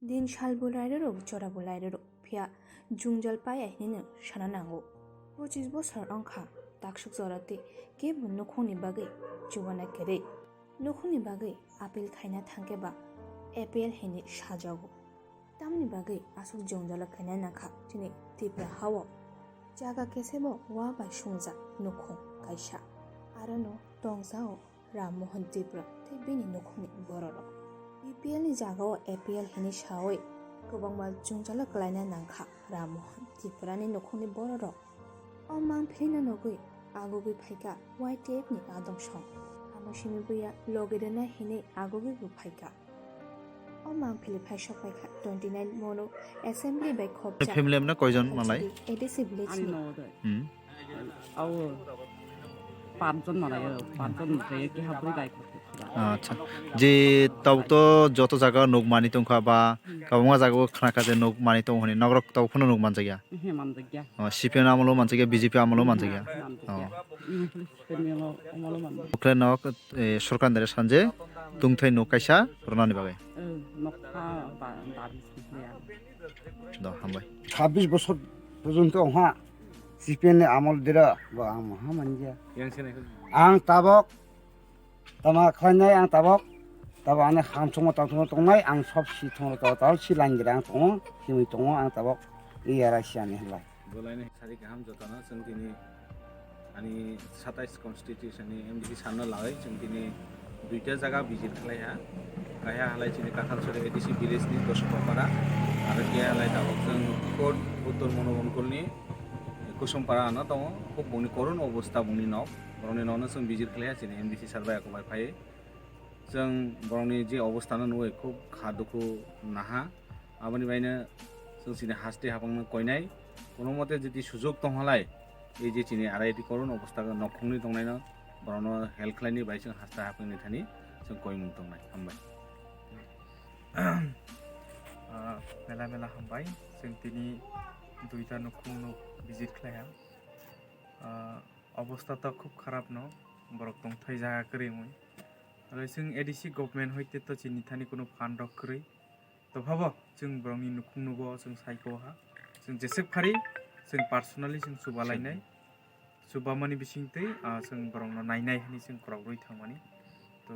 दिन सालबो लायरो चराबो लायरो फिया जुंजल पायाहैनो साना नांगौ 25 बोसोर अंखा दाकसुक जराते के नखंनि बागै जुवाना केरे नखंनि बागै आपेल खायना थांकेबा एपेल हैनि साजागौ तामनि बागै आसुक जुंजल खायना नाखा दिनै तिब्रा हाव जागा केसेबो वा बाय सुंजा नखं कायसा आरो न दंजाओ राममोहन तिब्रा ते बेनि नखंनि बरर BPL ni jagaw APL hini shawai गोबांबा जुंजाला गलायना नांखा Rammohan तिब्रानि नखंनि बरर अमां फिलिना नगै आगुगै फाइका YTF नि आदं सं आमासिनि बैया लगेदना हिने आगुगै फाइका अमां फिलि फाइसा फाइका 29 मोनो असेंबली बाय खबजा फैमिली में कयजन मालाय एडिसि विलेज नि आव पाँचजन मालाय पाँचजन जाय कि हाब्रै बाय আচ্ছা যে তাও তো যত জায়গা নক মানি তংখা বা কাবঙ্গা জায়গা খানা কাজে নক মানি তং হনি নগরক তাও কোনো নক মানজাগিয়া সিপিএন আমলো মানজাগিয়া বিজেপি আমলো মানজাগিয়া ওকলে নক সরকার দেরে সানজে তুংথাই নকাইসা রনানি বাগে দ হামবাই 26 বছর পর্যন্ত ওহা সিপিএন আমল দিরা বা আমহা মানজিয়া आं ताबक तमा खनाय आं ताबक ताबा आने खामसंग तांसंग तंनाय आं सब सि थंग ताव सि लांगिरा आं तंग सिमै तंग आं ताबक इयारा सियानि हलाय बोलायने सारि गाहाम जताना जों दिनै आनि 27 कन्स्टिट्युशननि एमडिसि साननो लागै जों दिनै दुइटा जायगा भिजिट खालायहा गाया हालाय जोंनि काथालसरि एडिसि भिलेजनि दसपापारा आरो गया हालाय ताबक जों कोट उत्तर मनोबंकलनि कुसुमपारा आना दङ खुब बुंनि करुन अबस्था बुंनि नक बरंनि ननो जों भिजिट खालाया जोंनि एमडिसि सारबाय आको फाय जों बरंनि जे अबस्था नुय खुब खादुखु नाहा आबनि बायनो जों सिने हास्ते हाबांनो कयनाय কোনো মতে যদি সুযোগ দंहालाय এই যে চিনি আড়াইটি করুন অবস্থা নখंनि दंनायनो बरनो हेल्प खालायनि बाय जों हास्ता हाफैनो थानि जों कयमुं दंनाय हामबाय मेला मेला हामबाय जों दिनै दुइटा नखं भिजिट खालाया अबस्था तो खूब खराब न बरक दं थै जागा करै मुई आरो जों एडिसि गभर्नमेंट हयते तो चिनि थानि कोनो फान्ड करै तो भाबो जों बरंनि नखं नुबो जों साइकोहा जों जेसेक फारि जों पार्सोनेलि जों सुबालायनाय सुबामानि बिसिंतै जों बरंनो नायनाय हनि जों क्राउडै थांमानि तो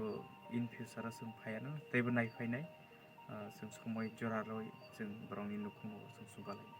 इन फ्यूचर जों फायानो दैबो नायफायनाय जों समय जरालय जों बरंनि नखं जों सुबालाय